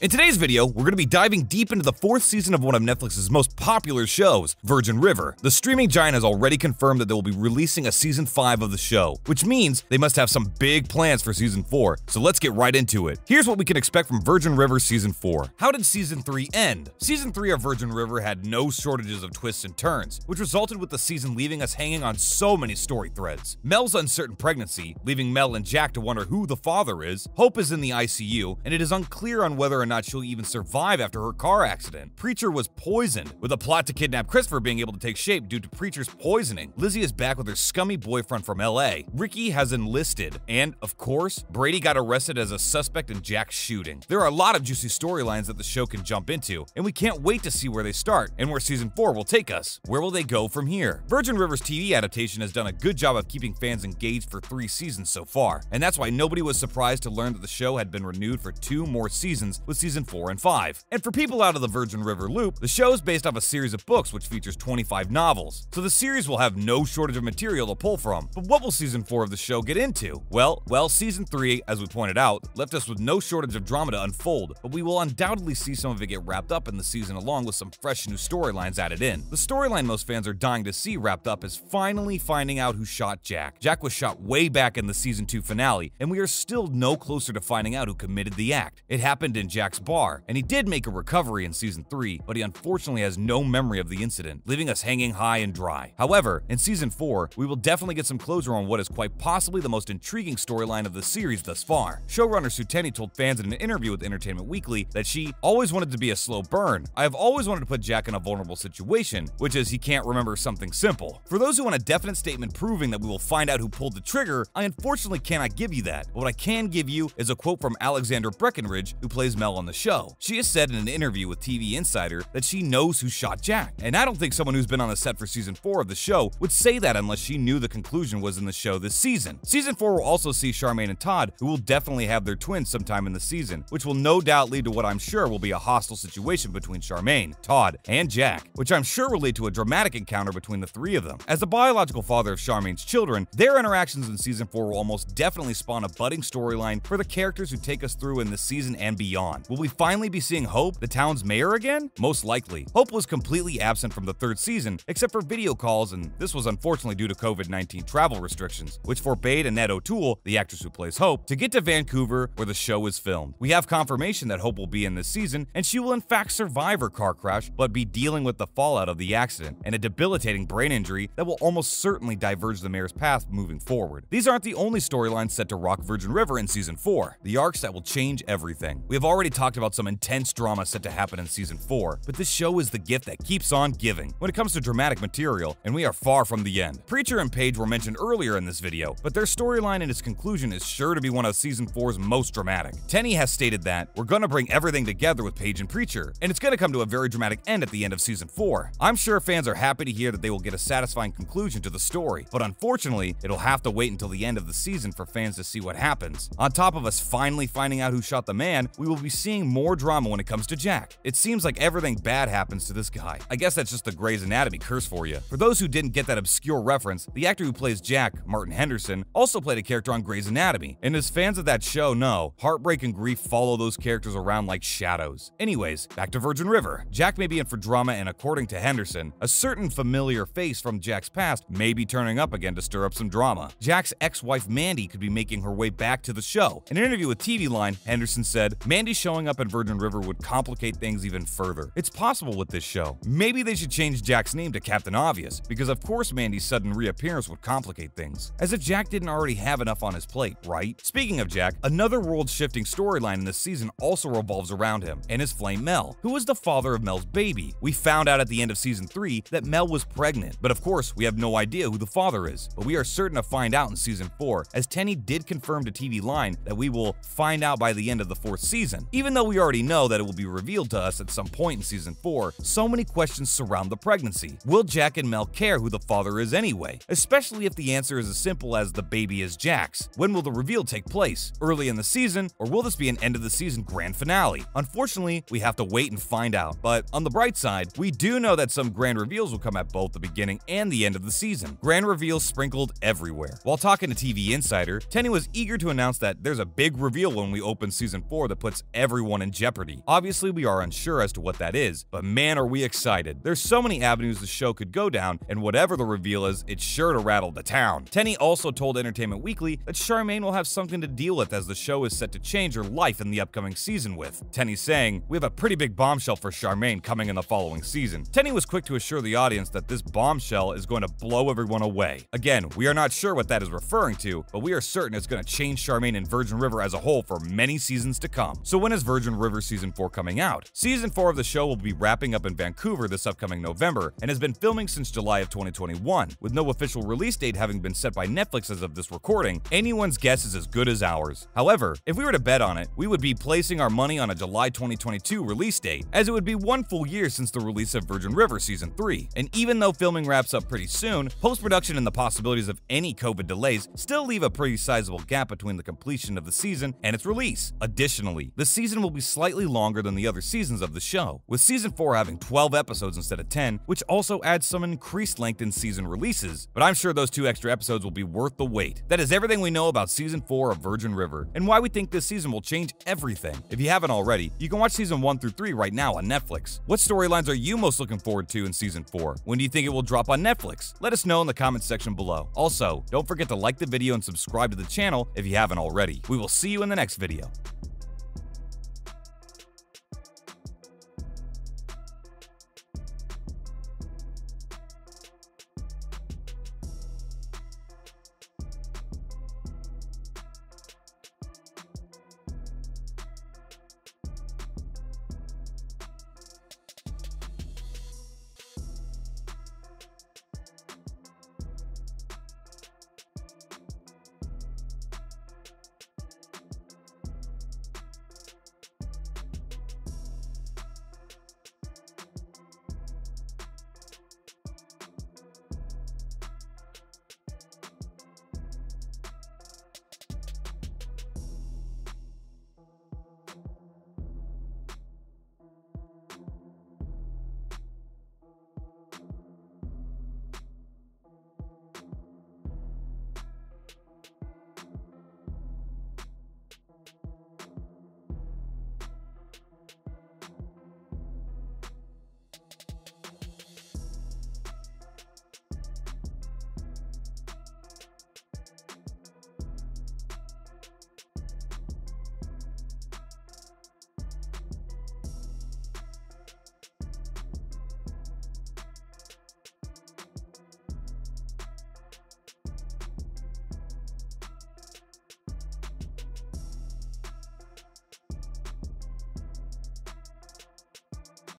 In today's video, we're going to be diving deep into the 4th season of one of Netflix's most popular shows, Virgin River. The streaming giant has already confirmed that they will be releasing a season 5 of the show, which means they must have some big plans for season 4, so let's get right into it. Here's what we can expect from Virgin River season 4. How did season 3 end? Season 3 of Virgin River had no shortages of twists and turns, which resulted with the season leaving us hanging on so many story threads. Mel's uncertain pregnancy, leaving Mel and Jack to wonder who the father is. Hope is in the ICU, and it is unclear on whether or not she'll even survive after her car accident. Preacher was poisoned, with a plot to kidnap Christopher being able to take shape due to Preacher's poisoning. Lizzie is back with her scummy boyfriend from LA. Ricky has enlisted, and, of course, Brady got arrested as a suspect in Jack's shooting. There are a lot of juicy storylines that the show can jump into, and we can't wait to see where they start and where season 4 will take us. Where will they go from here? Virgin River's TV adaptation has done a good job of keeping fans engaged for 3 seasons so far, and that's why nobody was surprised to learn that the show had been renewed for 2 more seasons with season 4 and 5. And for people out of the Virgin River loop, the show is based off a series of books which features 25 novels, so the series will have no shortage of material to pull from. But what will season 4 of the show get into? Well, season 3, as we pointed out, left us with no shortage of drama to unfold, but we will undoubtedly see some of it get wrapped up in the season along with some fresh new storylines added in. The storyline most fans are dying to see wrapped up is finally finding out who shot Jack. Jack was shot way back in the season 2 finale, and we are still no closer to finding out who committed the act. It happened in Jack's bar, and he did make a recovery in season 3, but he unfortunately has no memory of the incident, leaving us hanging high and dry. However, in season 4, we will definitely get some closure on what is quite possibly the most intriguing storyline of the series thus far. Showrunner Suteni told fans in an interview with Entertainment Weekly that she always wanted to be a slow burn. I have always wanted to put Jack in a vulnerable situation, which is he can't remember something simple. For those who want a definite statement proving that we will find out who pulled the trigger, I unfortunately cannot give you that. But what I can give you is a quote from Alexandra Breckenridge, who plays Mel on the show. She has said in an interview with TV Insider that she knows who shot Jack, and I don't think someone who's been on the set for season 4 of the show would say that unless she knew the conclusion was in the show this season. Season 4 will also see Charmaine and Todd, who will definitely have their twins sometime in the season, which will no doubt lead to what I'm sure will be a hostile situation between Charmaine, Todd, and Jack, which I'm sure will lead to a dramatic encounter between the 3 of them. As the biological father of Charmaine's children, their interactions in season 4 will almost definitely spawn a budding storyline for the characters who take us through in this season and beyond. Will we finally be seeing Hope, the town's mayor, again? Most likely. Hope was completely absent from the 3rd season, except for video calls, and this was unfortunately due to COVID-19 travel restrictions, which forbade Annette O'Toole, the actress who plays Hope, to get to Vancouver where the show is filmed. We have confirmation that Hope will be in this season, and she will in fact survive her car crash, but be dealing with the fallout of the accident and a debilitating brain injury that will almost certainly diverge the mayor's path moving forward. These aren't the only storylines set to rock Virgin River in season 4, the arcs that will change everything. We have already talked about some intense drama set to happen in season 4, but this show is the gift that keeps on giving when it comes to dramatic material, and we are far from the end. Preacher and Paige were mentioned earlier in this video, but their storyline and its conclusion is sure to be one of season 4's most dramatic. Tenny has stated that we're gonna bring everything together with Paige and Preacher, and it's gonna come to a very dramatic end at the end of season 4. I'm sure fans are happy to hear that they will get a satisfying conclusion to the story, but unfortunately, it'll have to wait until the end of the season for fans to see what happens. On top of us finally finding out who shot the man, we will be seeing more drama when it comes to Jack. It seems like everything bad happens to this guy. I guess that's just the Grey's Anatomy curse for you. For those who didn't get that obscure reference, the actor who plays Jack, Martin Henderson, also played a character on Grey's Anatomy, and as fans of that show know, heartbreak and grief follow those characters around like shadows. Anyways, back to Virgin River. Jack may be in for drama, and according to Henderson, a certain familiar face from Jack's past may be turning up again to stir up some drama. Jack's ex-wife Mandy could be making her way back to the show. In an interview with TV Line, Henderson said, "Mandy showing up in Virgin River would complicate things even further. It's possible with this show. Maybe they should change Jack's name to Captain Obvious, because of course Mandy's sudden reappearance would complicate things. As if Jack didn't already have enough on his plate, right?" Speaking of Jack, another world-shifting storyline in this season also revolves around him and his flame Mel, who is the father of Mel's baby. We found out at the end of season 3 that Mel was pregnant, but of course we have no idea who the father is. But we are certain to find out in season 4, as Tenny did confirm to TV Line that we will find out by the end of the 4th season. Even though we already know that it will be revealed to us at some point in season 4, so many questions surround the pregnancy. Will Jack and Mel care who the father is anyway? Especially if the answer is as simple as the baby is Jack's. When will the reveal take place? Early in the season, or will this be an end of the season grand finale? Unfortunately, we have to wait and find out. But on the bright side, we do know that some grand reveals will come at both the beginning and the end of the season. Grand reveals sprinkled everywhere. While talking to TV Insider, Tenny was eager to announce that there's a big reveal when we open season 4 that puts everyone everyone in jeopardy. Obviously, we are unsure as to what that is, but man are we excited. There's so many avenues the show could go down, and whatever the reveal is, it's sure to rattle the town. Tenney also told Entertainment Weekly that Charmaine will have something to deal with as the show is set to change her life in the upcoming season with. Tenney saying, "We have a pretty big bombshell for Charmaine coming in the following season." Tenney was quick to assure the audience that this bombshell is going to blow everyone away. Again, we are not sure what that is referring to, but we are certain it's going to change Charmaine and Virgin River as a whole for many seasons to come. So when is Virgin River Season 4 coming out? Season 4 of the show will be wrapping up in Vancouver this upcoming November and has been filming since July of 2021. With no official release date having been set by Netflix as of this recording, anyone's guess is as good as ours. However, if we were to bet on it, we would be placing our money on a July 2022 release date, as it would be 1 full year since the release of Virgin River Season 3. And even though filming wraps up pretty soon, post-production and the possibilities of any COVID delays still leave a pretty sizable gap between the completion of the season and its release. Additionally, the season will be slightly longer than the other seasons of the show, with Season 4 having 12 episodes instead of 10, which also adds some increased length in season releases, but I'm sure those 2 extra episodes will be worth the wait. That is everything we know about Season 4 of Virgin River, and why we think this season will change everything. If you haven't already, you can watch Season 1 through 3 right now on Netflix. What storylines are you most looking forward to in Season 4? When do you think it will drop on Netflix? Let us know in the comments section below. Also, don't forget to like the video and subscribe to the channel if you haven't already. We will see you in the next video.